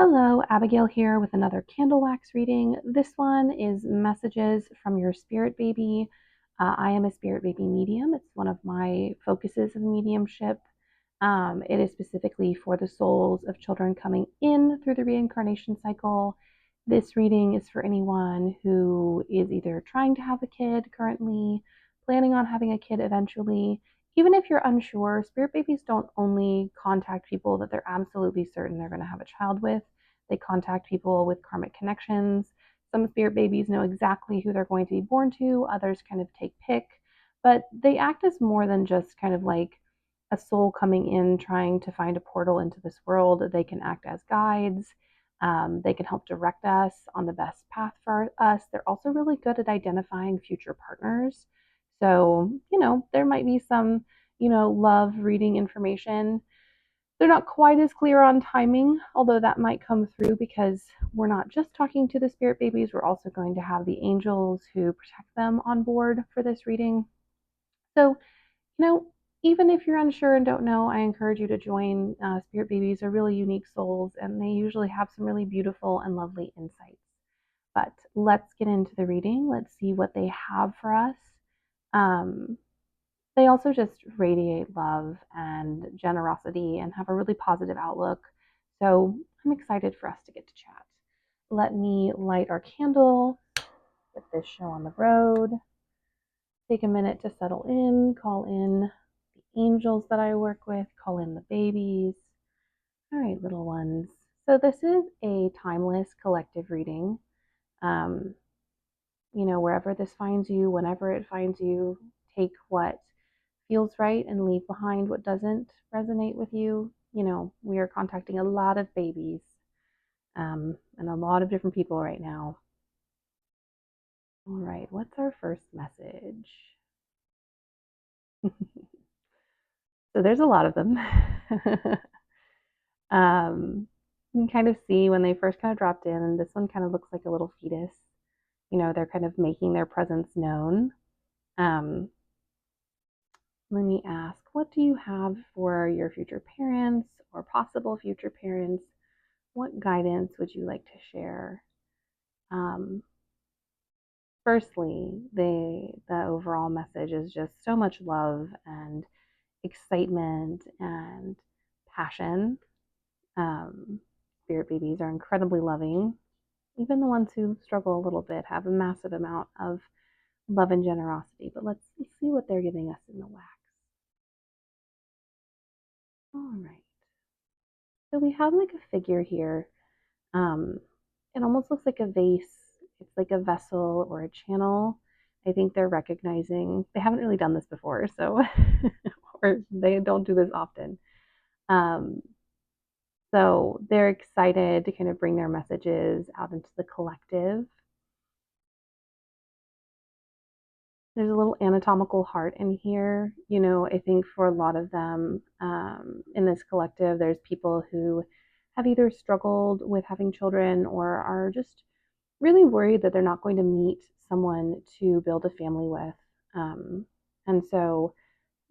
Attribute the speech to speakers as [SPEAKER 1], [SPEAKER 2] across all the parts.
[SPEAKER 1] Hello, Abigail here with another candle wax reading. This one is messages from your spirit baby. I am a spirit baby medium. It's one of my focuses of mediumship. It is specifically for the souls of children coming in through the reincarnation cycle. This reading is for anyone who is either trying to have a kid currently, planning on having a kid eventually. Even if you're unsure, spirit babies don't only contact people that they're absolutely certain they're going to have a child with. They contact people with karmic connections. Some spirit babies know exactly who they're going to be born to, others kind of take pick, but they act as more than just kind of like a soul coming in trying to find a portal into this world. They can act as guides. They can help direct us on the best path for us. They're also really good at identifying future partners. So, there might be some, love reading information. They're not quite as clear on timing, although that might come through because we're not just talking to the spirit babies, we're also going to have the angels who protect them on board for this reading. So, you know, even if you're unsure and don't know, I encourage you to join. Spirit babies are really unique souls, and they usually have some really beautiful and lovely insights. But let's get into the reading. Let's see what they have for us. They also just radiate love and generosity and have a really positive outlook. So I'm excited for us to get to chat. Let me light our candle, get this show on the road. Take a minute to settle in, call in the angels that I work with, call in the babies. All right, little ones. So this is a timeless collective reading. Wherever this finds you, whenever it finds you, take what feels right and leave behind what doesn't resonate with you. We are contacting a lot of babies and a lot of different people right now. All right, what's our first message? So there's a lot of them. You can kind of see when they first kind of dropped in, and this one kind of looks like a little fetus. They're kind of making their presence known. Let me ask, what do you have for your future parents or possible future parents? What guidance would you like to share? Firstly, the overall message is just so much love and excitement and passion. Spirit babies are incredibly loving. Even the ones who struggle a little bit have a massive amount of love and generosity. But let's see what they're giving us in the wax. All right. So we have like a figure here. It almost looks like a vase. It's like a vessel or a channel. I think they're recognizing they haven't really done this before, so or they don't do this often. Um, so they're excited to kind of bring their messages out into the collective. There's a little anatomical heart in here. I think for a lot of them in this collective, there's people who have either struggled with having children or are just really worried that they're not going to meet someone to build a family with. And so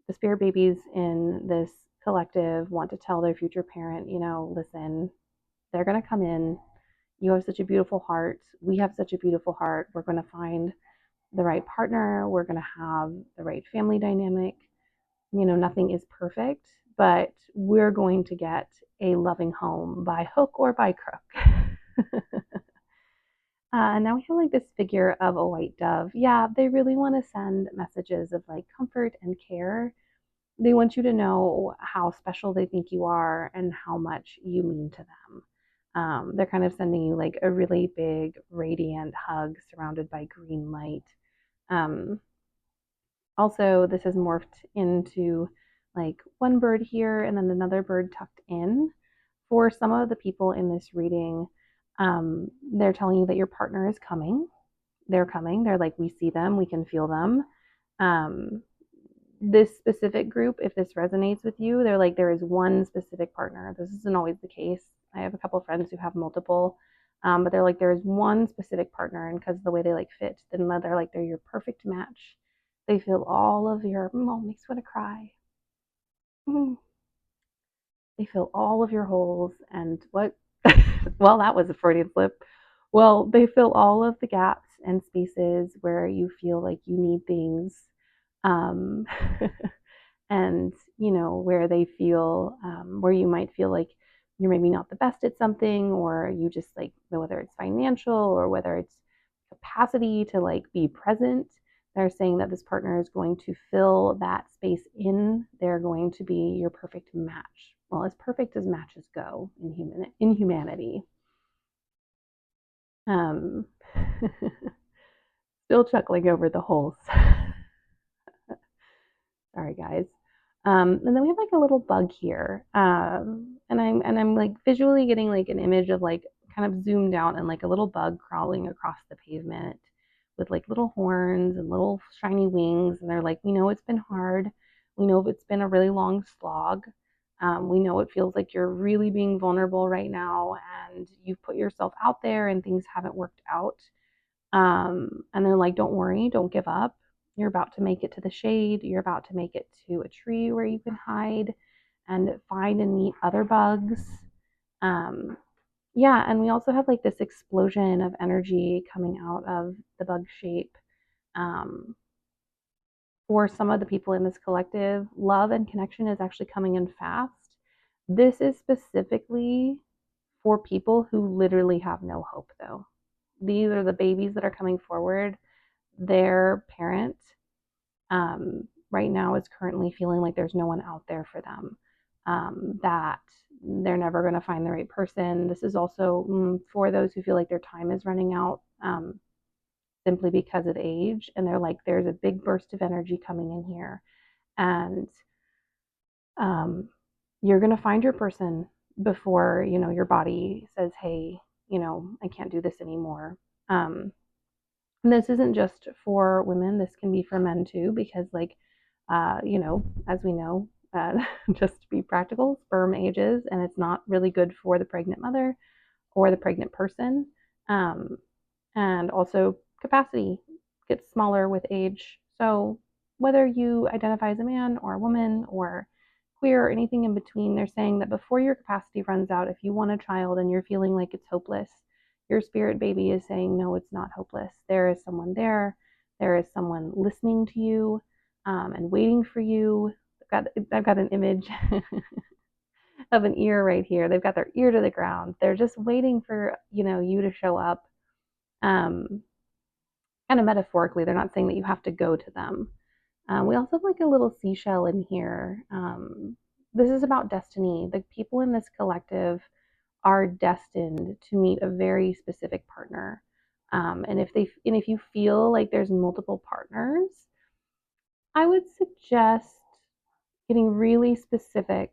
[SPEAKER 1] the spirit babies in this collective want to tell their future parent, listen, they're going to come in. You have such a beautiful heart. We have such a beautiful heart. We're going to find the right partner. We're going to have the right family dynamic. Nothing is perfect, but we're going to get a loving home by hook or by crook. Now we have like this figure of a white dove. Yeah, they really want to send messages of like comfort and care. They want you to know how special they think you are and how much you mean to them. They're kind of sending you like a really big, radiant hug surrounded by green light. Um, Also, this has morphed into like one bird here and then another bird tucked in. For some of the people in this reading, they're telling you that your partner is coming. They're coming. They're like, we see them, we can feel them. This specific group, if this resonates with you, they're like, there is one specific partner. This isn't always the case. I have a couple of friends who have multiple, but they're like, there is one specific partner, and because of the way they like fit, then they're like, they're your perfect match. They feel all of your, oh, makes me want to cry. They fill all of your holes, and what Well, that was a Freudian slip. Well, they fill all of the gaps and spaces where you feel like you need things. Um, and where they feel where you might feel like you're maybe not the best at something, or you just like, whether it's financial or whether it's capacity to like be present. They're saying that this partner is going to fill that space in. They're going to be your perfect match, well, as perfect as matches go in humanity. um Still chuckling over the whole sorry, guys. And then we have like a little bug here. And I'm like visually getting like an image of like kind of zoomed out and like a little bug crawling across the pavement with like little horns and little shiny wings. And they're like, we know it's been hard. We know it's been a really long slog. We know it feels like you're really being vulnerable right now and you've put yourself out there and things haven't worked out. And they're like, don't worry, don't give up. You're about to make it to the shade. You're about to make it to a tree where you can hide and find and meet other bugs. Um, yeah, and we also have like this explosion of energy coming out of the bug shape. Um, for some of the people in this collective, love and connection is actually coming in fast. This is specifically for people who literally have no hope, though. These are the babies that are coming forward. Their parent right now is currently feeling like there's no one out there for them, that they're never going to find the right person. This is also for those who feel like their time is running out, simply because of age. And they're like, there's a big burst of energy coming in here. And um, you're going to find your person before, your body says, hey, I can't do this anymore. And this isn't just for women, this can be for men too, because, like, as we know, just to be practical, sperm ages, and it's not really good for the pregnant mother or the pregnant person. Um, and also, capacity gets smaller with age. So, whether you identify as a man or a woman or queer or anything in between, they're saying that before your capacity runs out, if you want a child and you're feeling like it's hopeless, your spirit baby is saying, no, it's not hopeless. There is someone there. There is someone listening to you, and waiting for you. I've got an image of an ear right here. They've got their ear to the ground. They're just waiting for, you to show up. Um, Kind of metaphorically, they're not saying that you have to go to them. We also have like a little seashell in here. This is about destiny. The people in this collective are destined to meet a very specific partner. And if you feel like there's multiple partners, I would suggest getting really specific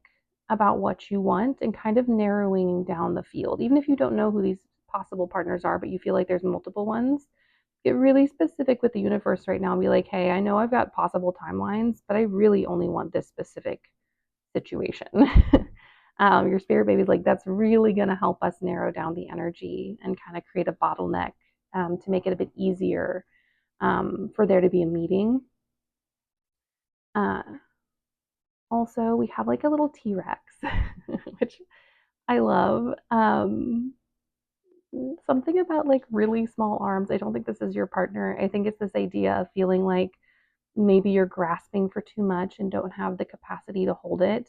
[SPEAKER 1] about what you want and kind of narrowing down the field. Even if you don't know who these possible partners are, but you feel like there's multiple ones, get really specific with the universe right now and be like, hey, I know I've got possible timelines, but I really only want this specific situation. Your spirit baby's like, that's really going to help us narrow down the energy and kind of create a bottleneck, to make it a bit easier, for there to be a meeting. Uh, Also, we have like a little T-Rex, which I love. Something about like really small arms. I don't think this is your partner. I think it's this idea of feeling like maybe you're grasping for too much and don't have the capacity to hold it.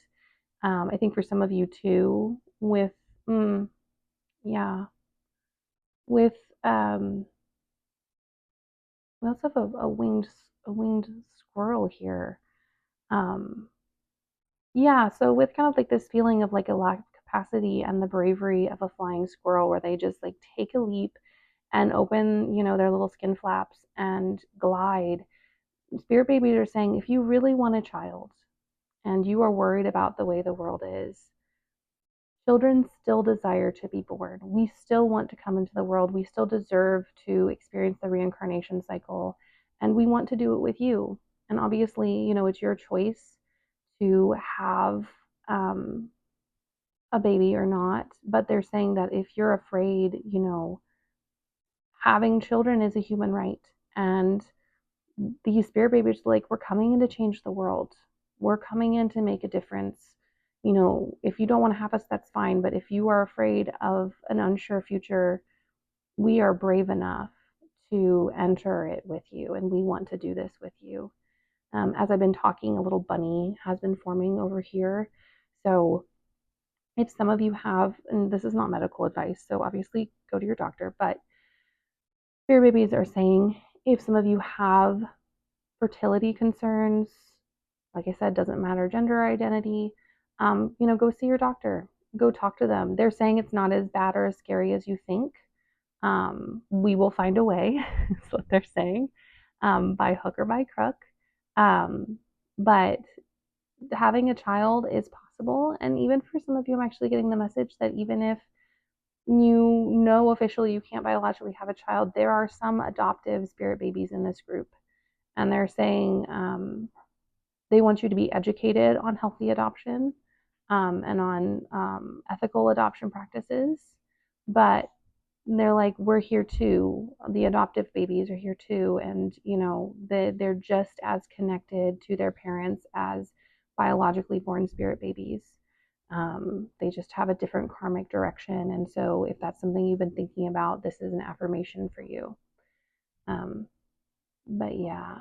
[SPEAKER 1] I think for some of you too, with yeah, with we also have a winged squirrel here. Um, yeah, so with kind of like this feeling of like a lack of capacity and the bravery of a flying squirrel, where they just like take a leap and open, their little skin flaps and glide. Spirit babies are saying, if you really want a child and you are worried about the way the world is, children still desire to be born. We still want to come into the world. We still deserve to experience the reincarnation cycle, and we want to do it with you. And obviously, it's your choice to have a baby or not. But they're saying that if you're afraid, having children is a human right. And these spirit babies, like, we're coming in to change the world. We're coming in to make a difference. if you don't want to have us, that's fine. But if you are afraid of an unsure future, we are brave enough to enter it with you, and we want to do this with you. As I've been talking, a little bunny has been forming over here. So if some of you have, and this is not medical advice, so obviously go to your doctor, but spirit babies are saying if some of you have fertility concerns, like I said, doesn't matter gender identity, go see your doctor, go talk to them. They're saying it's not as bad or as scary as you think. We will find a way, is what they're saying, by hook or by crook. But having a child is possible. And even for some of you, I'm actually getting the message that even if you know officially you can't biologically have a child, there are some adoptive spirit babies in this group. And they're saying they want you to be educated on healthy adoption and on ethical adoption practices. But they're like, we're here too. The adoptive babies are here too. And, they're just as connected to their parents as biologically born spirit babies. They just have a different karmic direction. And so, if that's something you've been thinking about, this is an affirmation for you. Um, but yeah,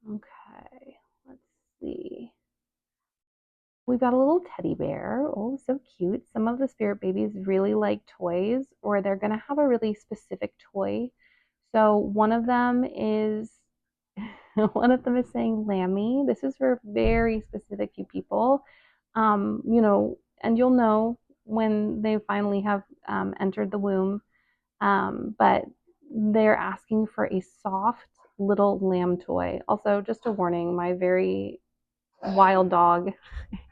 [SPEAKER 1] okay, let's see. We've got a little teddy bear. Oh, so cute. Some of the spirit babies really like toys, or they're going to have a really specific toy. So one of them is one of them is saying Lammy. This is for very specific few people. And you'll know when they finally have entered the womb. But they're asking for a soft little lamb toy. Also, just a warning, my very wild dog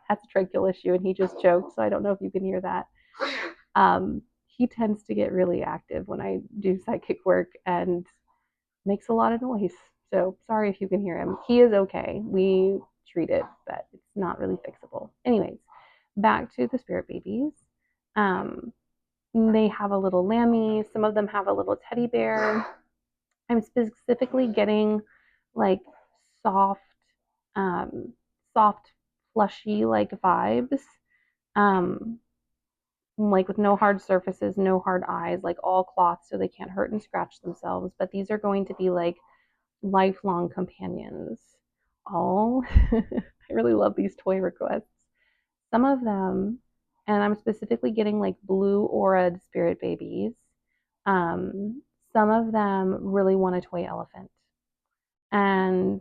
[SPEAKER 1] has a trachea issue and he just choked, so I don't know if you can hear that. He tends to get really active when I do psychic work and makes a lot of noise. So sorry if you can hear him. He is okay. We treat it, but it's not really fixable. Anyways, back to the spirit babies. They have a little lammy. Some of them have a little teddy bear. I'm specifically getting like soft, um, soft, plushy like vibes. Um, like with no hard surfaces, no hard eyes, like all cloth so they can't hurt and scratch themselves. But these are going to be like lifelong companions. Oh, I really love these toy requests. Some of them, and I'm specifically getting like blue aura spirit babies. Um, some of them really want a toy elephant. And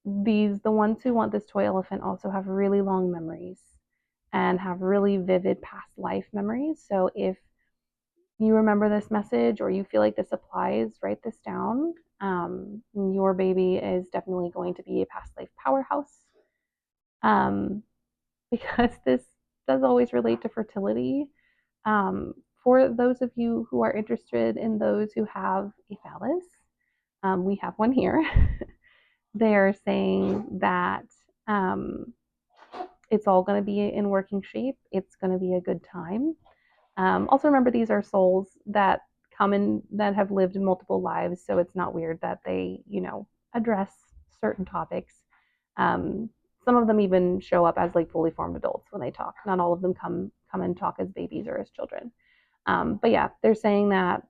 [SPEAKER 1] the ones who want this toy elephant also have really long memories and have really vivid past life memories. So if you remember this message or you feel like this applies, write this down. Your baby is definitely going to be a past life powerhouse, um, because this does always relate to fertility. For those of you who are interested in those who have a phallus, we have one here. They're saying that it's all going to be in working shape. It's going to be a good time. Also, remember these are souls that come in that have lived multiple lives, so it's not weird that they, address certain topics. Um, some of them even show up as like fully formed adults when they talk. Not all of them come and talk as babies or as children. But yeah, they're saying that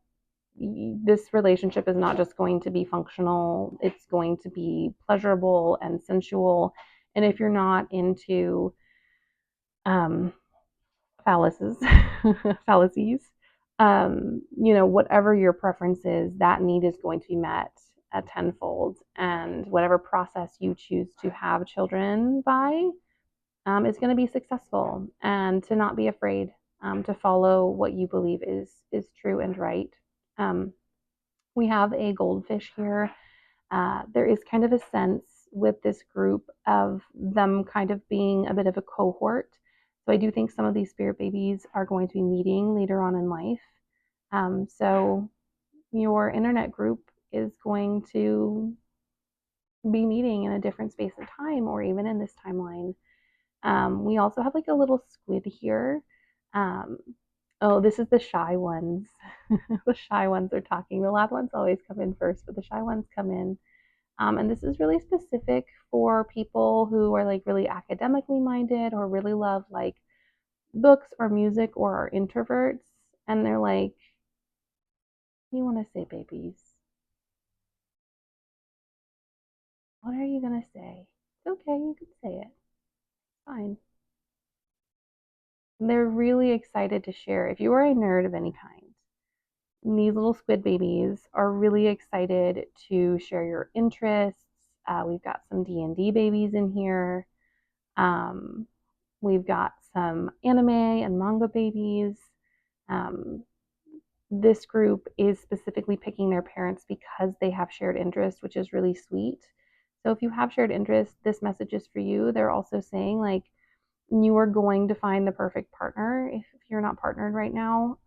[SPEAKER 1] this relationship is not just going to be functional, it's going to be pleasurable and sensual. And if you're not into um, phalluses, fallacies, whatever your preference is, that need is going to be met at tenfold. And whatever process you choose to have children by is going to be successful. And to not be afraid to follow what you believe is true and right. We have a goldfish here. There is kind of a sense with this group of them kind of being a bit of a cohort. So I do think some of these spirit babies are going to be meeting later on in life. So your internet group is going to be meeting in a different space and time, or even in this timeline. We also have like a little squid here. Um, oh, this is the shy ones. The shy ones are talking. The loud ones always come in first, but the shy ones come in. And this is really specific for people who are like really academically minded or really love like books or music or are introverts, and they're like, you want to say babies? What are you going to say? It's okay, you can say it. Fine. They're really excited to share. If you are a nerd of any kind, these little squid babies are really excited to share your interests. We've got some D&D babies in here. Um, we've got some anime and manga babies. Um, this group is specifically picking their parents because they have shared interests, which is really sweet. So if you have shared interests, this message is for you. They're also saying like you are going to find the perfect partner if you're not partnered right now.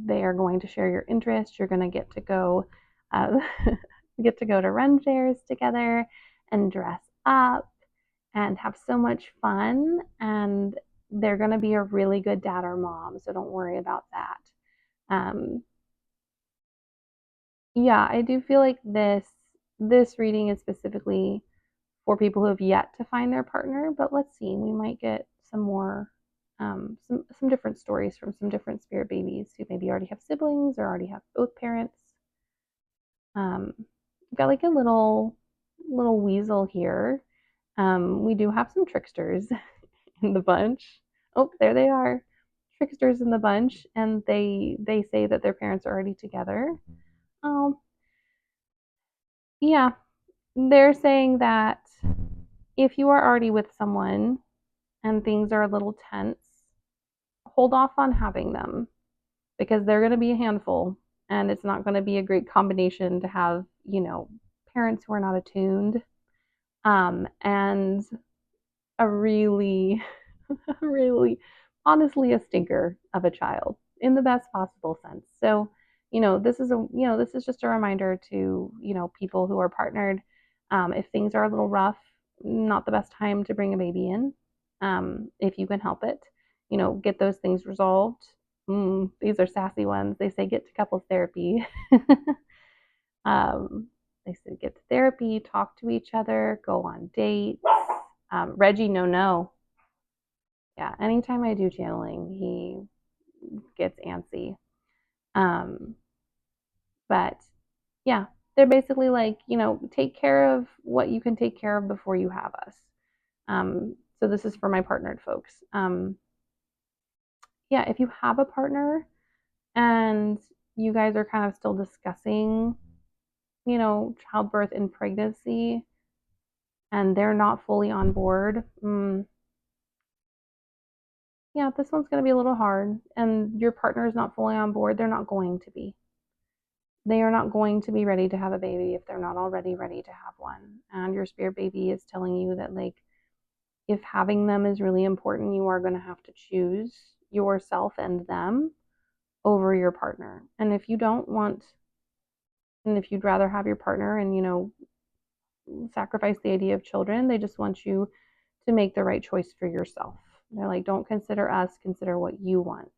[SPEAKER 1] They are going to share your interests. You're going to uh, get to go to run fairs together and dress up and have so much fun. And they're going to be a really good dad or mom. So don't worry about that. Um, yeah, I do feel like this reading is specifically for people who have yet to find their partner, but let's see, we might get some more some different stories from some different spirit babies who maybe already have siblings or already have both parents. We've got like a little weasel here. We do have some tricksters in the bunch. Oh, there they are. Tricksters in the bunch, and they say that their parents are already together. Oh, yeah. They're saying that if you are already with someone and things are a little tense, hold off on having them because they're going to be a handful and it's not going to be a great combination to have, parents who are not attuned and a really, really, honestly, a stinker of a child in the best possible sense. So, this is just a reminder to, people who are partnered. If things are a little rough, not the best time to bring a baby in. If you can help it, get those things resolved. These are sassy ones. They say get to couples therapy. um, they say get to therapy, talk to each other, go on dates. Reggie, no. Yeah, anytime I do channeling, he gets antsy. Um, but yeah, they're basically like, take care of what you can take care of before you have us. So this is for my partnered folks. Yeah, if you have a partner and you guys are kind of still discussing, childbirth and pregnancy, and they're not fully on board, yeah, this one's going to be a little hard. And your partner is not fully on board, they're not going to be. They are not going to be ready to have a baby if they're not already ready to have one. And your spirit baby is telling you that, like, if having them is really important, you are going to have to choose yourself and them over your partner. And if you don't want, and if you'd rather have your partner and, sacrifice the idea of children, they just want you to make the right choice for yourself. They're like, don't consider us, consider what you want.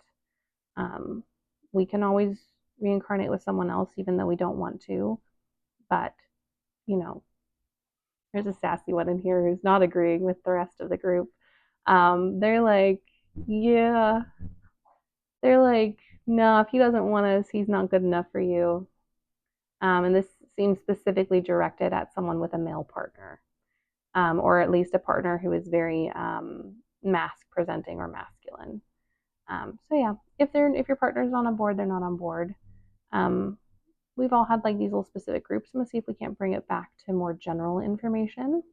[SPEAKER 1] Um, we can always reincarnate with someone else, even though we don't want to. But, you know, there's a sassy one in here who's not agreeing with the rest of the group. They're like, yeah, they're like, no, if he doesn't want us, he's not good enough for you. And this seems specifically directed at someone with a male partner, or at least a partner who is very mask presenting or masculine. So yeah, if your partner's not on board, they're not on board. Um, we've all had like these little specific groups. I'm gonna see if we can't bring it back to more general information.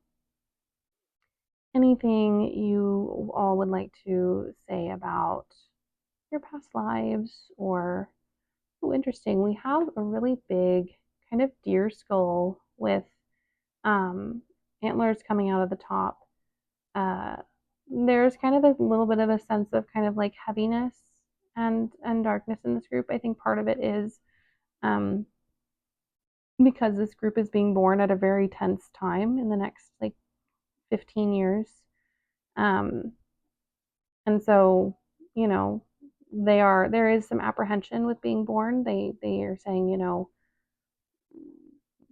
[SPEAKER 1] Anything you all would like to say about your past lives or, oh, interesting. We have a really big kind of deer skull with um, antlers coming out of the top. Uh, there's kind of a little bit of a sense of kind of like heaviness and darkness in this group. I think part of it is um, because this group is being born at a very tense time in the next like 15 years. Um, and so, you know, there is some apprehension with being born. They are saying,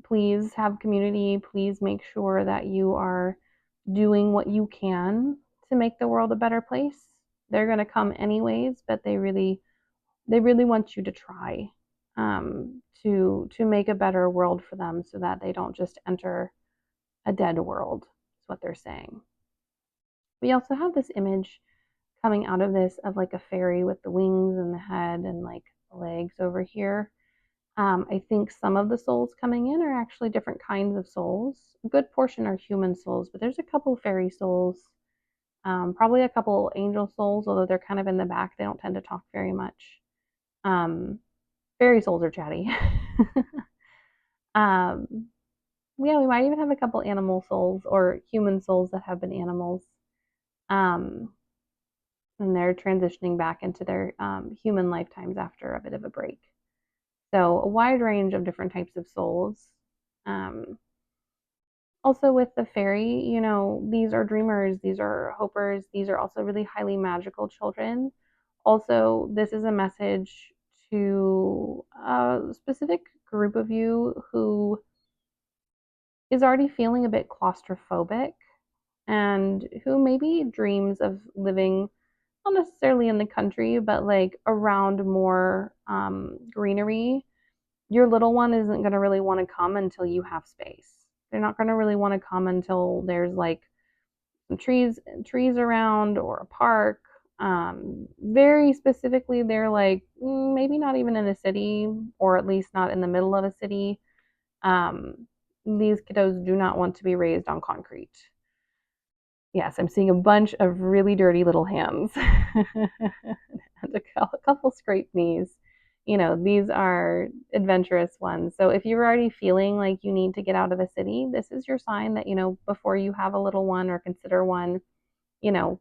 [SPEAKER 1] please have community, please make sure that you are doing what you can to make the world a better place. They're going to come anyways, but they really want you to try to make a better world for them so that they don't just enter a dead world, is what they're saying. We also have this image coming out of this of like a fairy with the wings and the head and like the legs over here. I think some of the souls coming in are actually different kinds of souls. A good portion are human souls, but there's a couple fairy souls, probably a couple angel souls, although they're kind of in the back. They don't tend to talk very much. Um, Fairy souls are chatty. um, yeah, we might even have a couple animal souls or human souls that have been animals. Um, and they're transitioning back into their human lifetimes after a bit of a break. So, a wide range of different types of souls. Um, Also, with the fairy, these are dreamers, these are hopers, these are also really highly magical children. Also, this is a message to a specific group of you who is already feeling a bit claustrophobic and who maybe dreams of living not necessarily in the country, but like around more greenery. Your little one isn't going to really want to come until you have space. They're not going to really want to come until there's like some trees around or a park. Very specifically, they're like maybe not even in a city, or at least not in the middle of a city. Um, these kiddos do not want to be raised on concrete. Yes, I'm seeing a bunch of really dirty little hands and a couple scraped knees. These are adventurous ones. So if you're already feeling like you need to get out of a city, this is your sign that, before you have a little one or consider one, you know,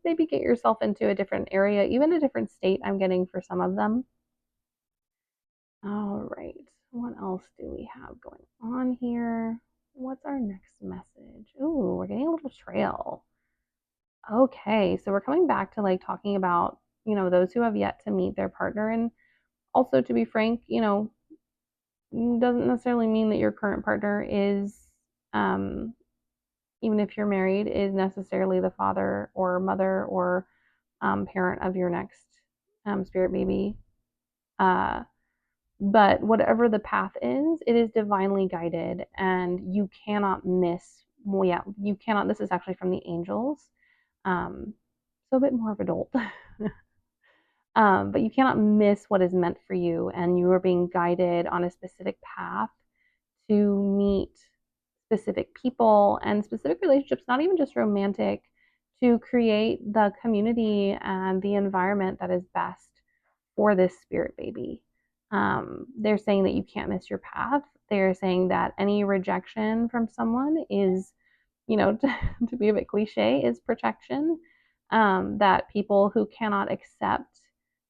[SPEAKER 1] maybe get yourself into a different area, even a different state, I'm getting for some of them. All right. What else do we have going on here? What's our next message? Ooh, we're getting a little trail. Okay, so we're coming back to like talking about, those who have yet to meet their partner. And also, to be frank, doesn't necessarily mean that your current partner is, um, even if you're married, is necessarily the father or mother or parent of your next spirit baby. But whatever the path is, it is divinely guided, and you cannot miss. Well, yeah, you cannot. This is actually from the angels, so a bit more of adult. But you cannot miss what is meant for you, and you are being guided on a specific path to meet specific people and specific relationships, not even just romantic, to create the community and the environment that is best for this spirit baby. They're saying that you can't miss your path. They're saying that any rejection from someone is, to be a bit cliche, is protection. That people who cannot accept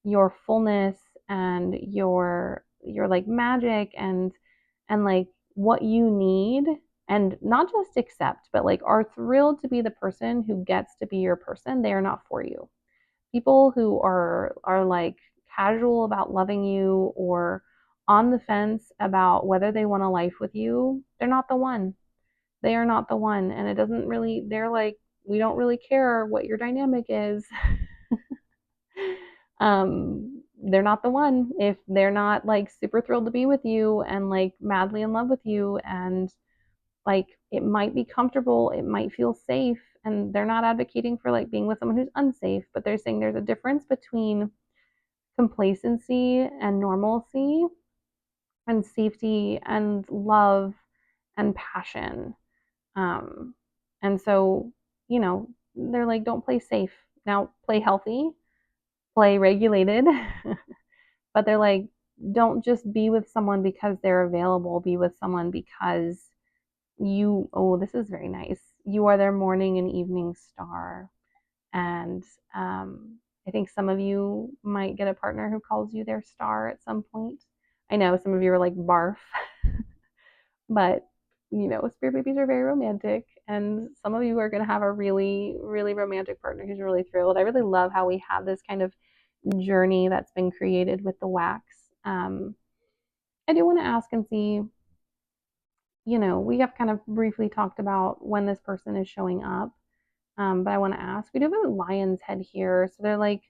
[SPEAKER 1] your fullness and your like magic and like what you need, and not just accept, but like are thrilled to be the person who gets to be your person, they are not for you. People who are like casual about loving you or on the fence about whether they want a life with you, they're not the one. They are not the one. And it doesn't really, they're like, we don't really care what your dynamic is. They're not the one if they're not like super thrilled to be with you and like madly in love with you, and like it might be comfortable, it might feel safe, and they're not advocating for like being with someone who's unsafe, but they're saying there's a difference between complacency and normalcy and safety and love and passion. Um, and so, they're like, don't play safe. Now, play healthy, play regulated. But they're like, don't just be with someone because they're available. Be with someone because oh, this is very nice. You are their morning and evening star. And I think some of you might get a partner who calls you their star at some point. I know some of you are like, barf. But, spirit babies are very romantic. And some of you are going to have a really, really romantic partner who's really thrilled. I really love how we have this kind of journey that's been created with the wax. I do want to ask and see, we have kind of briefly talked about when this person is showing up. But I want to ask, we do have a lion's head here. So they're like,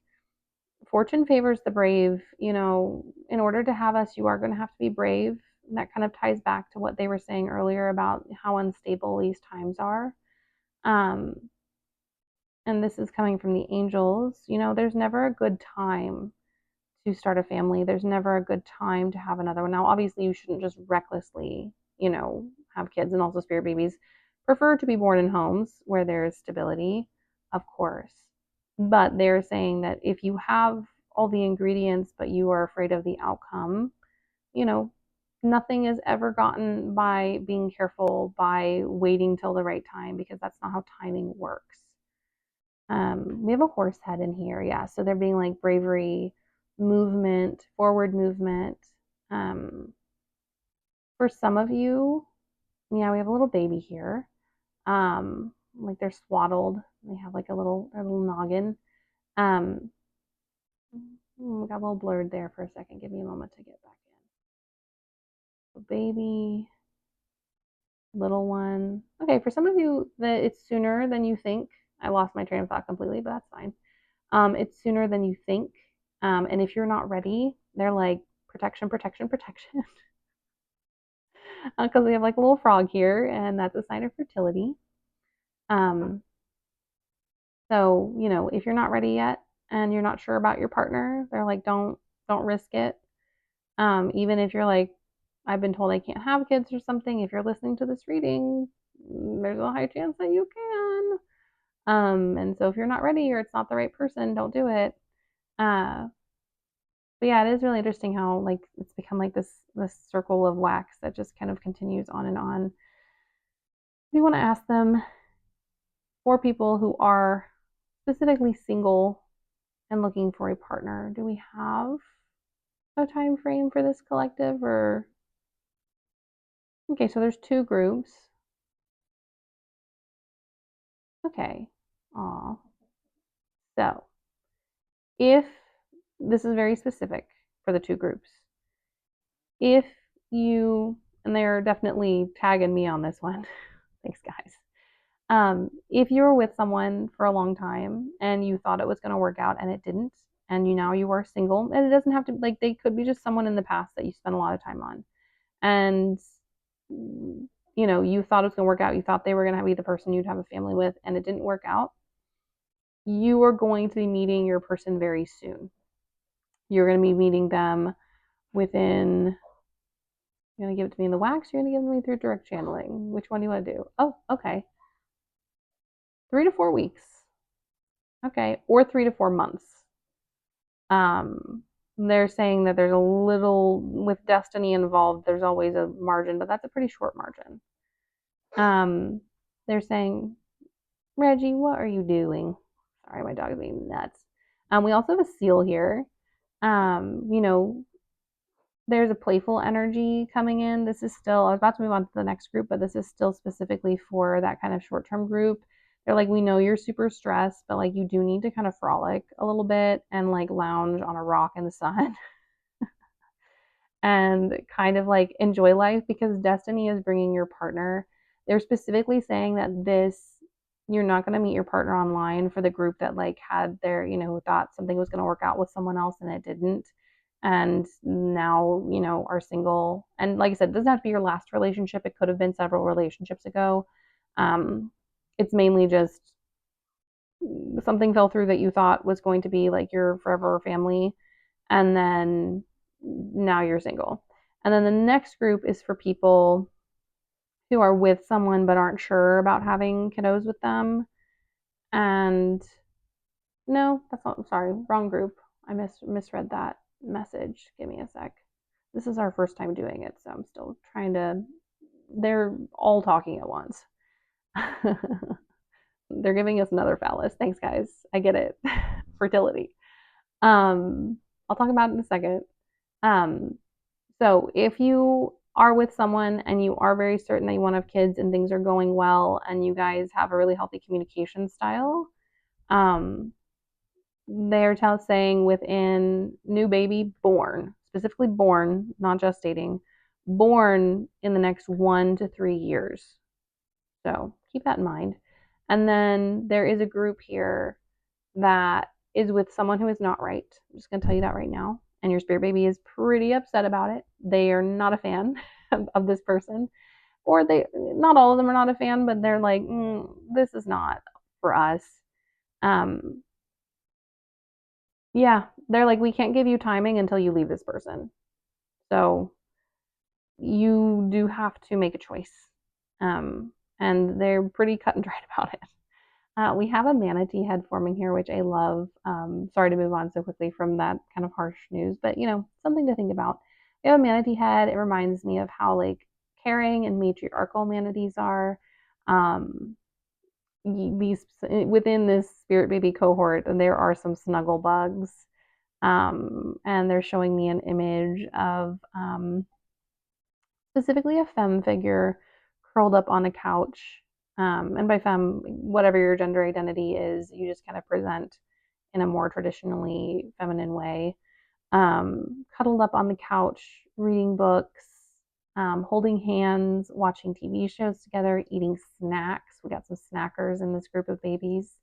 [SPEAKER 1] fortune favors the brave. In order to have us, you are going to have to be brave. And that kind of ties back to what they were saying earlier about how unstable these times are. Um, and this is coming from the angels. There's never a good time to start a family. There's never a good time to have another one. Now, obviously, you shouldn't just recklessly, have kids, and also spirit babies prefer to be born in homes where there's stability, of course. But they're saying that if you have all the ingredients, but you are afraid of the outcome, you know, nothing is ever gotten by being careful, by waiting till the right time, because that's not how timing works. We have a horse head in here, yeah. So they're being like bravery, movement, forward movement. Um, for some of you, yeah, we have a little baby here. Like they're swaddled. They have like a little noggin. Um, we got a little blurred there for a second. Give me a moment to get back in. Baby, little one. Okay, for some of you, that it's sooner than you think. I lost my train of thought completely, but that's fine. It's sooner than you think. And if you're not ready, they're like protection, protection, protection. Because we have like a little frog here, and that's a sign of fertility. Um, so if you're not ready yet and you're not sure about your partner, they're like, don't risk it. Even if you're like, I've been told I can't have kids or something, if you're listening to this reading, there's a high chance that you can. And so if you're not ready or it's not the right person, don't do it. Uh, but yeah, it is really interesting how like it's become like this circle of wax that just kind of continues on and on. We want to ask them, for people who are specifically single and looking for a partner, do we have a time frame for this collective? Or okay, so there's two groups. Okay. Aw. So if this is very specific for the two groups, if you, and they're definitely tagging me on this one. Thanks, guys. If you were with someone for a long time and you thought it was going to work out and it didn't, and now you are single, and it doesn't have to, like, they could be just someone in the past that you spent a lot of time on, and you thought it was going to work out, you thought they were going to be the person you'd have a family with, and it didn't work out, you are going to be meeting your person very soon. You're going to be meeting them within, you're going to give it to me in the wax, you're going to give it to me through direct channeling. Which one do you want to do? Oh, okay. 3 to 4 weeks. Okay. Or 3 to 4 months. They're saying that there's a little, with destiny involved, there's always a margin, but that's a pretty short margin. They're saying, Reggie, what are you doing? Sorry, my dog's being nuts. We also have a seal here. You know, there's a playful energy coming in. This is still, I was about to move on to the next group, but this is still specifically for that kind of short-term group. They're like, we know you're super stressed, but like you do need to kind of frolic a little bit and like lounge on a rock in the sun and kind of like enjoy life, because destiny is bringing your partner. They're specifically saying that you're not going to meet your partner online, for the group that like had their, who thought something was going to work out with someone else and it didn't. And now, are single. And like I said, it doesn't have to be your last relationship. It could have been several relationships ago. It's mainly just something fell through that you thought was going to be like your forever family, and then now you're single. And then the next group is for people who are with someone but aren't sure about having kiddos with them. And no, that's not, sorry, wrong group. I misread that message. Give me a sec. This is our first time doing it, so I'm still trying to, they're all talking at once. They're giving us another phallus. Thanks, guys. I get it. Fertility. I'll talk about it in a second. So if you are with someone and you are very certain that you want to have kids and things are going well and you guys have a really healthy communication style, they're saying within new baby born, specifically born, not gestating, born in the next 1 to 3 years. So keep that in mind. And then there is a group here that is with someone who is not right. I'm just going to tell you that right now. And your spirit baby is pretty upset about it. They are not a fan of this person. Or they, not all of them are not a fan, but they're like, this is not for us. Um, yeah, they're like, we can't give you timing until you leave this person. So you do have to make a choice. And they're pretty cut and dried about it. We have a manatee head forming here, which I love. Sorry to move on so quickly from that kind of harsh news, but something to think about. We have a manatee head. It reminds me of how like caring and matriarchal manatees are. Um, these within this spirit baby cohort, and there are some snuggle bugs. And they're showing me an image of specifically a femme figure curled up on a couch. And by femme, whatever your gender identity is, you just kind of present in a more traditionally feminine way. Cuddled up on the couch, reading books, holding hands, watching TV shows together, eating snacks. We got some snackers in this group of babies.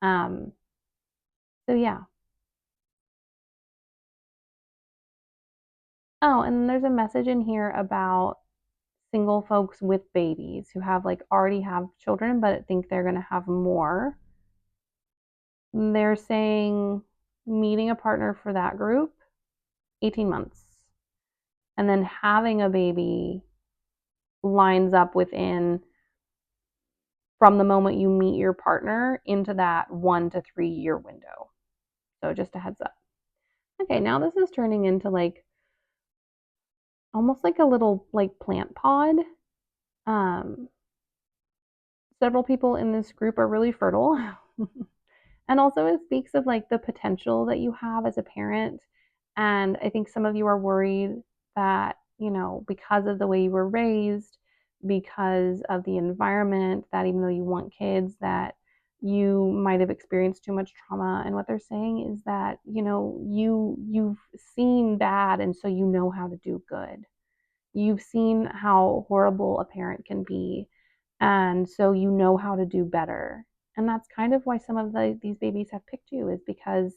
[SPEAKER 1] Um, so, yeah. Oh, and there's a message in here about single folks with babies who have like already have children but think they're going to have more. They're saying meeting a partner for that group 18 months, and then having a baby lines up within from the moment you meet your partner into that 1 to 3 year window. So just a heads up. Okay, now this is turning into like almost like a little like plant pod. um Several people in this group are really fertile. And also it speaks of like the potential that you have as a parent. And I think some of you are worried that, because of the way you were raised, because of the environment, that even though you want kids, that you might have experienced too much trauma. And what they're saying is that, you've seen bad, and so you know how to do good. You've seen how horrible a parent can be, and so you know how to do better. And that's kind of why some of these babies have picked you, is because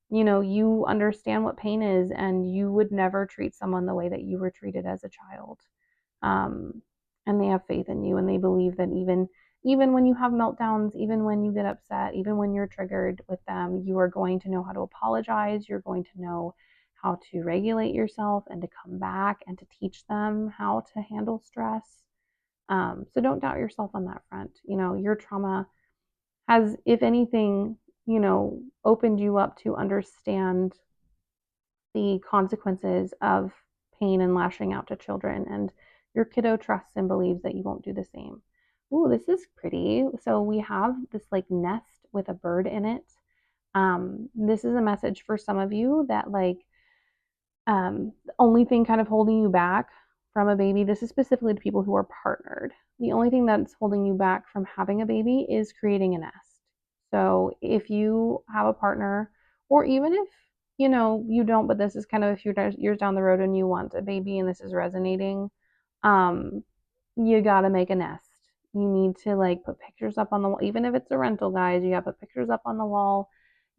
[SPEAKER 1] you understand what pain is, and you would never treat someone the way that you were treated as a child. um, and they have faith in you, and they believe that even when you have meltdowns, even when you get upset, even when you're triggered with them, you are going to know how to apologize. You're going to know how to regulate yourself and to come back and to teach them how to handle stress. So don't doubt yourself on that front. Your trauma has, if anything, opened you up to understand the consequences of pain and lashing out to children. And your kiddo trusts and believes that you won't do the same. Ooh, this is pretty. So we have this like nest with a bird in it. This is a message for some of you that like the only thing kind of holding you back from a baby, this is specifically to people who are partnered. The only thing that's holding you back from having a baby is creating a nest. So if you have a partner, or even if you don't, but this is kind of a few years down the road and you want a baby and this is resonating, um, you got to make a nest. You need to like put pictures up on the wall, even if it's a rental, guys. You got to put pictures up on the wall.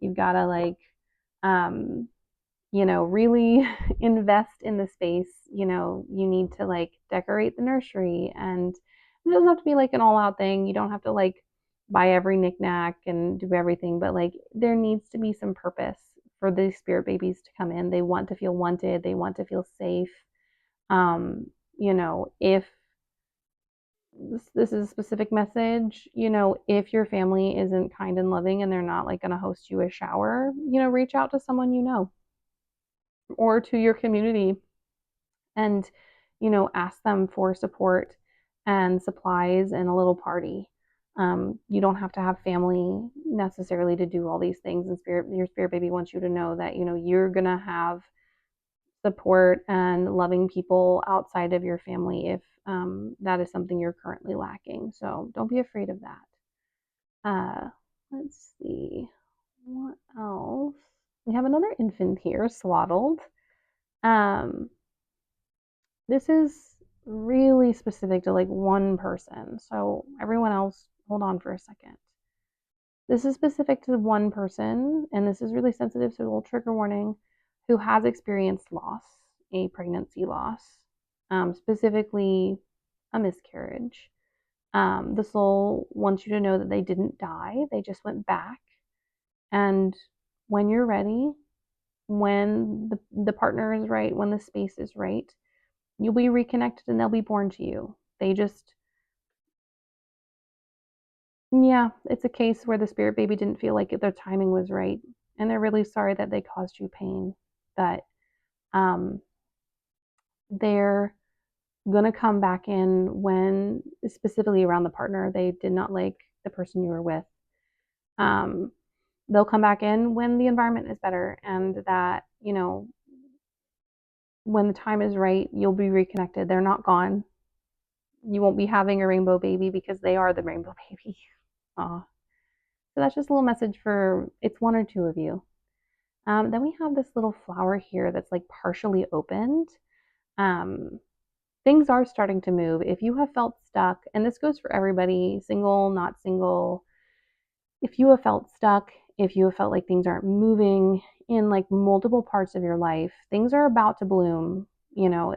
[SPEAKER 1] You've got to like um, really invest in the space. You need to like decorate the nursery, and it doesn't have to be like an all out thing. You don't have to like buy every knickknack and do everything, but like there needs to be some purpose for these spirit babies to come in. They want to feel wanted, they want to feel safe. If this is a specific message, if your family isn't kind and loving and they're not like going to host you a shower, reach out to someone or to your community, and ask them for support and supplies and a little party. You don't have to have family necessarily to do all these things, and your spirit baby wants you to know that you're gonna have support and loving people outside of your family if that is something you're currently lacking. So don't be afraid of that. Let's see what else. We have another infant here, swaddled. um this is really specific to like one person. So everyone else hold on for a second. This is specific to one person, and this is really sensitive, so a little trigger warning, who has experienced loss, a pregnancy loss, specifically a miscarriage. The soul wants you to know that they didn't die, they just went back. And when you're ready, when the partner is right, when the space is right, you'll be reconnected and they'll be born to you. They just, yeah, it's a case where the spirit baby didn't feel like their timing was right. And they're really sorry that they caused you pain. That um, they're going to come back in when, specifically around the partner, they did not like the person you were with. Um, they'll come back in when the environment is better, and that, when the time is right, you'll be reconnected. They're not gone. You won't be having a rainbow baby because they are the rainbow baby. Aw. So that's just a little message for it's one or two of you. Then we have this little flower here that's like partially opened. Um, Things are starting to move. If you have felt stuck, and this goes for everybody, single, not single, if you have felt stuck, if you have felt like things aren't moving in like multiple parts of your life, things are about to bloom.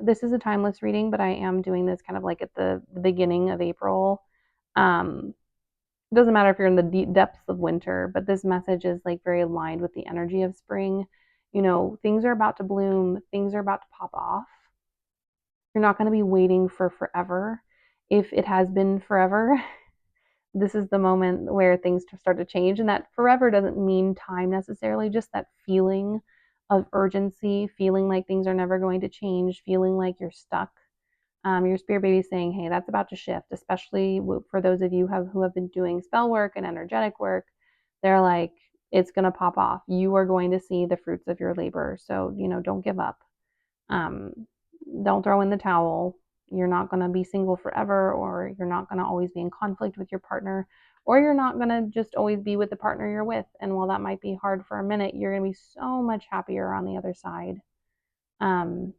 [SPEAKER 1] This is a timeless reading, but I am doing this kind of like at the beginning of April. It doesn't matter if you're in the deep depths of winter, but this message is like very aligned with the energy of spring. Things are about to bloom, things are about to pop off. You're not going to be waiting for forever. If it has been forever, this is the moment where things start to change. And that forever doesn't mean time necessarily, just that feeling of urgency, feeling like things are never going to change, feeling like you're stuck. Your spirit baby is saying, hey, that's about to shift, especially for those of you who have been doing spell work and energetic work. They're like, it's going to pop off. You are going to see the fruits of your labor. So, don't give up. Um, don't throw in the towel. You're not going to be single forever, or you're not going to always be in conflict with your partner, or you're not going to just always be with the partner you're with. And while that might be hard for a minute, you're going to be so much happier on the other side. Um,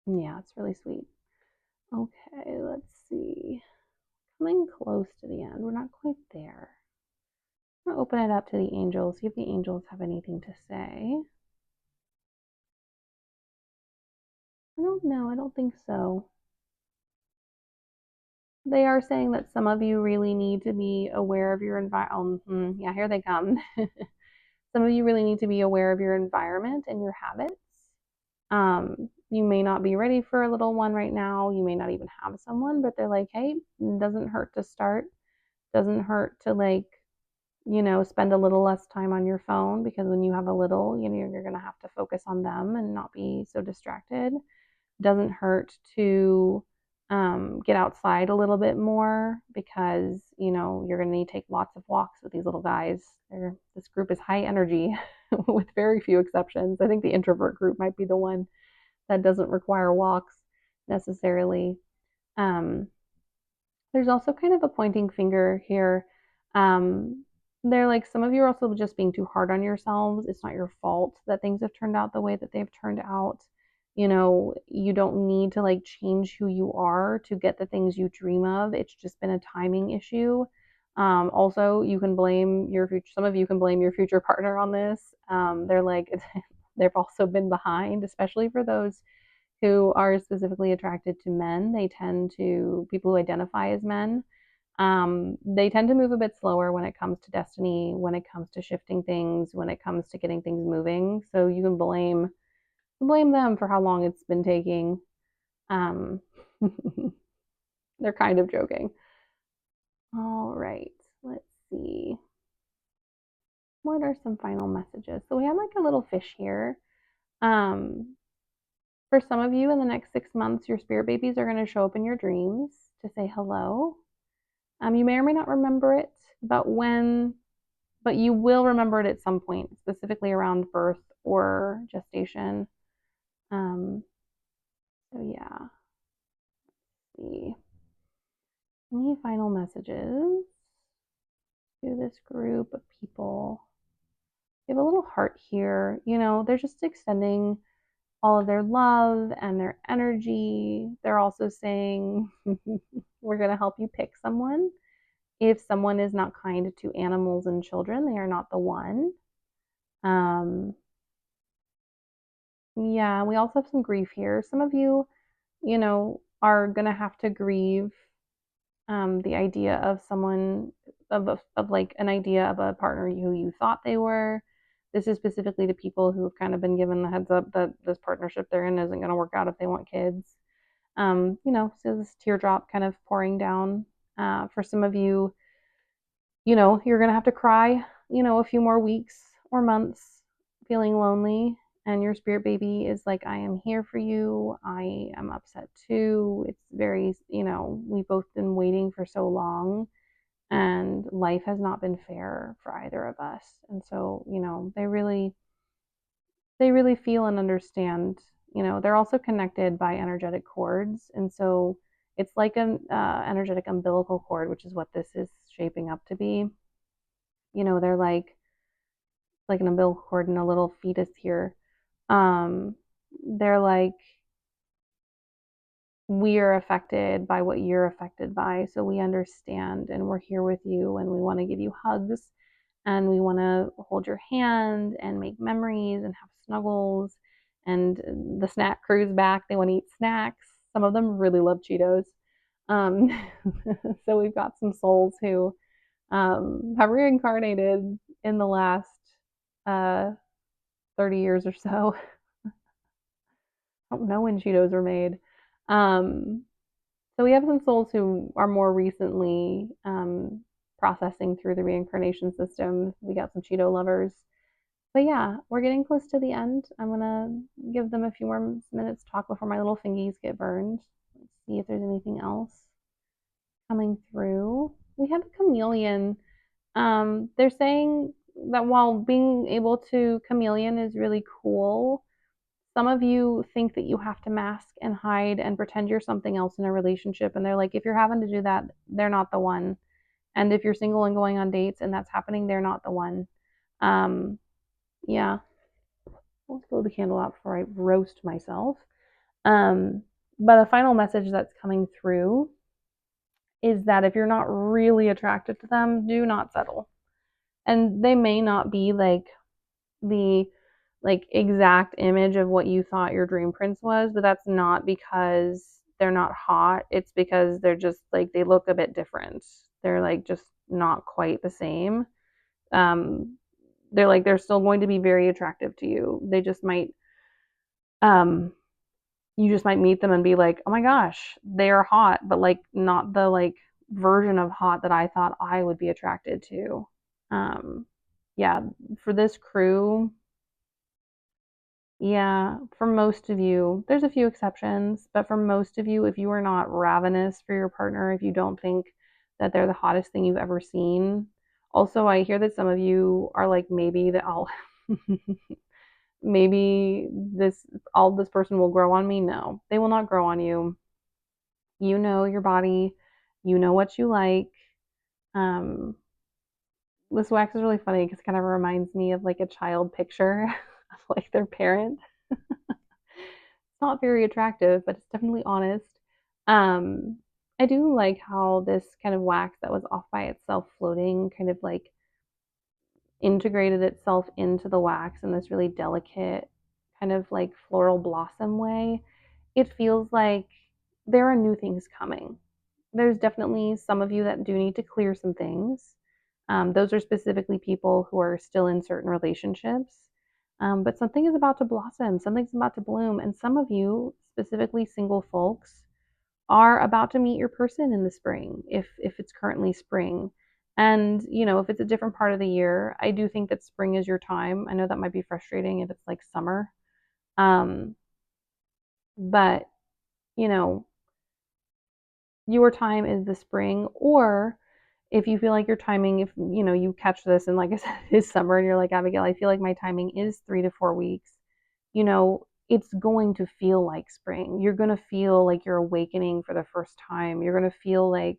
[SPEAKER 1] yeah, it's really sweet. Okay, let's see. Coming close to the end. We're not quite there. I'm going to open it up to the angels, see if the angels have anything to say. I don't know. I don't think so. They are saying that some of you really need to be aware of your environment. Yeah, here they come. Some of you really need to be aware of your environment and your habits. You may not be ready for a little one right now. You may not even have someone, but they're like, hey, it doesn't hurt to start. Doesn't hurt to spend a little less time on your phone, because when you have a little, you're going to have to focus on them and not be so distracted. Doesn't hurt to get outside a little bit more, because you're going to need to take lots of walks with these little guys. This group is high energy with very few exceptions. I think the introvert group might be the one that doesn't require walks necessarily. um, there's also kind of a pointing finger here. They're like, some of you are also just being too hard on yourselves. It's not your fault that things have turned out the way that they've turned out. You don't need to like change who you are to get the things you dream of. It's just been a timing issue. Also, you can blame your future. Some of you can blame your future partner on this. They're like, they've also been behind, especially for those who are specifically attracted to men. People who identify as men, they tend to move a bit slower when it comes to destiny, when it comes to shifting things, when it comes to getting things moving. So you can blame them for how long it's been taking. Um, they're kind of joking. All right, let's see. What are some final messages? So we have like a little fish here. Um, for some of you, in the next 6 months, your spirit babies are going to show up in your dreams to say hello. You may or may not remember it, but you will remember it at some point, specifically around birth or gestation. So yeah, let's see. Any final messages to this group of people? You have a little heart here. They're just extending all of their love and their energy. They're also saying, we're going to help you pick someone. If someone is not kind to animals and children, they are not the one. Um, yeah, we also have some grief here. Some of you, are gonna have to grieve the idea of someone of like an idea of a partner who you thought they were. This is specifically to people who have kind of been given the heads up that this partnership they're in isn't going to work out if they want kids. So this teardrop kind of pouring down. For some of you, you're going to have to cry, a few more weeks or months feeling lonely. And your spirit baby is like, I am here for you. I am upset too. It's very, we've both been waiting for so long and life has not been fair for either of us. And so, they really feel and understand. They're also connected by energetic cords, and so it's like an energetic umbilical cord, which is what this is shaping up to be. They're like an umbilical cord and a little fetus here. Um, they're like, we are affected by what you're affected by, so we understand and we're here with you, and we want to give you hugs, and we want to hold your hand and make memories and have snuggles. And the snack crew's back. They want to eat snacks. Some of them really love Cheetos. Um, so we've got some souls who have reincarnated in the last uh, 30 years or so. I don't know when Cheetos were made. Um, so we have some souls who are more recently processing through the reincarnation system. We got some Cheeto lovers. But yeah, we're getting close to the end. I'm gonna give them a few more minutes to talk before my little fingies get burned. Let's see if there's anything else coming through. We have a chameleon. They're saying that while being able to chameleon is really cool, some of you think that you have to mask and hide and pretend you're something else in a relationship. And they're like, if you're having to do that, they're not the one. And if you're single and going on dates and that's happening, they're not the one. Um, yeah, let's blow the candle out before I roast myself. Um, but a final message that's coming through is that if you're not really attracted to them, do not settle. And they may not be like the exact image of what you thought your dream prince was, but that's not because they're not hot. It's because they're just like they look a bit different. They're like just not quite the same. Um, they're still going to be very attractive to you. They just might um you just might meet them and be like, oh my gosh, they are hot, but like not the like version of hot that I thought I would be attracted to. Yeah, for this crew, yeah, for most of you, there's a few exceptions, but for most of you, if you are not ravenous for your partner, if you don't think that they're the hottest thing you've ever seen, also, I hear that some of you are like, maybe that I'll, maybe this person will grow on me. No, they will not grow on you. You know your body, you know what you like. Um, this wax is really funny because it kind of reminds me of like a child picture of like their parent. It's not very attractive, but it's definitely honest. Um, I do like how this kind of wax that was off by itself floating kind of like integrated itself into the wax in this really delicate kind of like floral blossom way. It feels like there are new things coming. There's definitely some of you that do need to clear some things. Those are specifically people who are still in certain relationships. But something is about to blossom, something's about to bloom, and some of you, specifically single folks, are about to meet your person in the spring, if it's currently spring. And if it's a different part of the year, I do think that spring is your time. I know that might be frustrating if it's like summer. Um, but you know, your time is the spring, or if you feel like your timing, if you catch this and like I said, it's summer and you're like, Abigail, I feel like my timing is 3 to 4 weeks, it's going to feel like spring. You're going to feel like you're awakening for the first time. You're going to feel like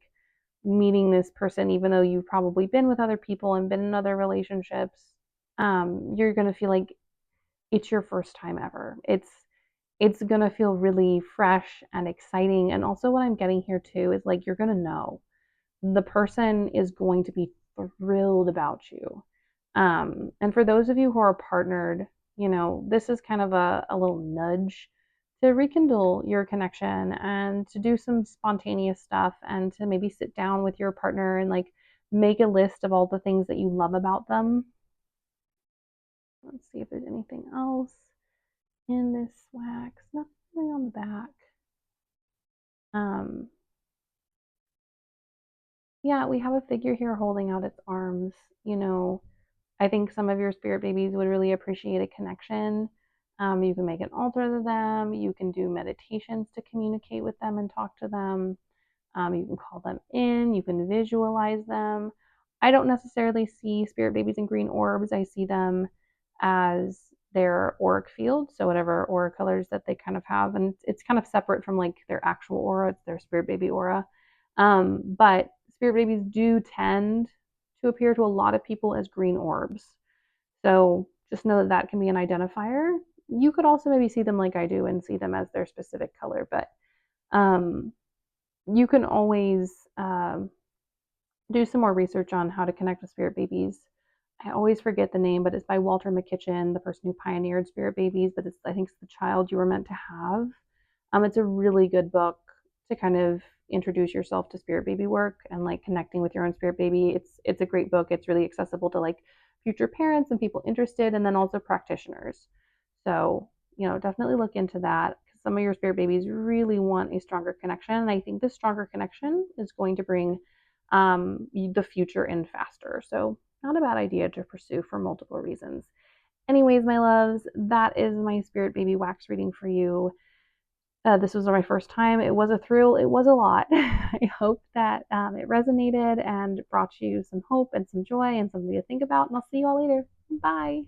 [SPEAKER 1] meeting this person, even though you've probably been with other people and been in other relationships. You're going to feel like it's your first time ever. It's going to feel really fresh and exciting. And also what I'm getting here too is like you're going to know. the person is going to be thrilled about you. And for those of you who are partnered, this is kind of a little nudge to rekindle your connection and to do some spontaneous stuff and to maybe sit down with your partner and like make a list of all the things that you love about them. Let's see if there's anything else in this wax. Nothing really on the back. Um, yeah, we have a figure here holding out its arms. You know, I think some of your spirit babies would really appreciate a connection. You can make an altar to them. You can do meditations to communicate with them and talk to them. You can call them in. You can visualize them. I don't necessarily see spirit babies in green orbs. I see them as their auric field. So whatever aura colors that they kind of have, and it's kind of separate from like their actual aura. It's their spirit baby aura. But spirit babies do tend to appear to a lot of people as green orbs. So just know that that can be an identifier. You could also maybe see them like I do and see them as their specific color, but um, you can always do some more research on how to connect with spirit babies. I always forget the name, but it's by Walter McKitchen, the person who pioneered spirit babies, but I think it's the child you were meant to have. It's a really good book to kind of introduce yourself to spirit baby work and like connecting with your own spirit baby. It's a great book. It's really accessible to like future parents and people interested, and then also practitioners. So definitely look into that because some of your spirit babies really want a stronger connection, and I think this stronger connection is going to bring the future in faster. So not a bad idea to pursue for multiple reasons. Anyways, my loves, that is my spirit baby wax reading for you. This was my first time. It was a thrill. It was a lot. I hope that it resonated and brought you some hope and some joy and something to think about. And I'll see you all later. Bye.